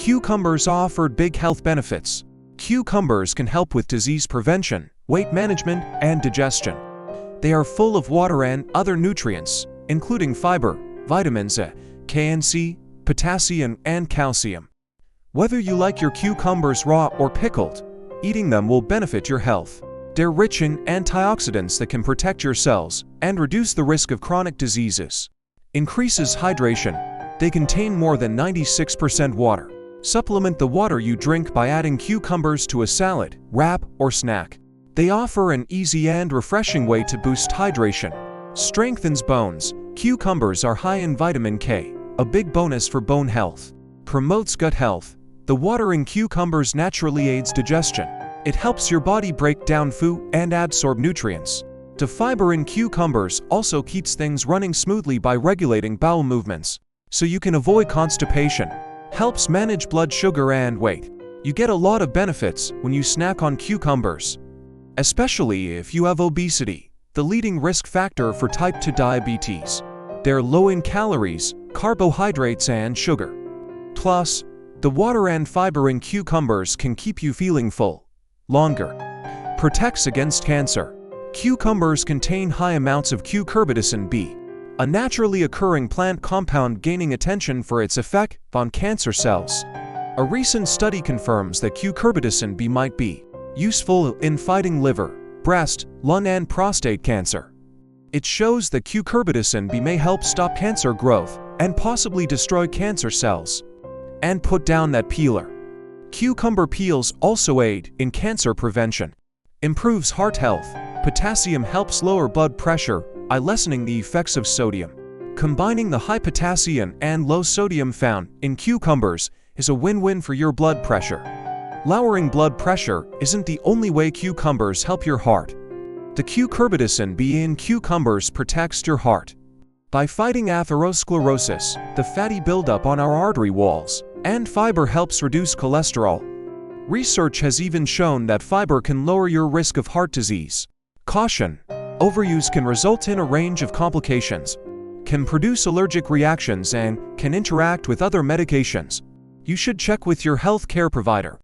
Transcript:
Cucumbers offer big health benefits. Cucumbers can help with disease prevention, weight management, and digestion. They are full of water and other nutrients, including fiber, vitamins A, K and C, potassium, and calcium. Whether you like your cucumbers raw or pickled, eating them will benefit your health. They're rich in antioxidants that can protect your cells and reduce the risk of chronic diseases. Increases hydration. They contain more than 96% water. Supplement the water you drink by adding cucumbers to a salad, wrap, or snack. They offer an easy and refreshing way to boost hydration. Strengthens bones. Cucumbers are high in vitamin K, a big bonus for bone health. Promotes gut health. The water in cucumbers naturally aids digestion. It helps your body break down food and absorb nutrients. The fiber in cucumbers also keeps things running smoothly by regulating bowel movements, so you can avoid constipation. Helps manage blood sugar and weight. You get a lot of benefits when you snack on cucumbers, especially if you have obesity, the leading risk factor for type 2 diabetes. They're low in calories, carbohydrates, and sugar. Plus, the water and fiber in cucumbers can keep you feeling full longer. Protects against cancer. Cucumbers contain high amounts of cucurbitacin B, a naturally occurring plant compound gaining attention for its effect on cancer cells. A recent study confirms that cucurbitacin B might be useful in fighting liver, breast, lung, and prostate cancer. It shows that cucurbitacin B may help stop cancer growth and possibly destroy cancer cells. And put down that peeler. Cucumber peels also aid in cancer prevention. Improves heart health. Potassium helps lower blood pressure by lessening the effects of sodium. Combining the high potassium and low sodium found in cucumbers is a win-win for your blood pressure. Lowering blood pressure isn't the only way cucumbers help your heart. The cucurbitacin B in cucumbers protects your heart by fighting atherosclerosis, the fatty buildup on our artery walls, and fiber helps reduce cholesterol. Research has even shown that fiber can lower your risk of heart disease. Caution: overuse can result in a range of complications, can produce allergic reactions, and can interact with other medications. You should check with your health care provider.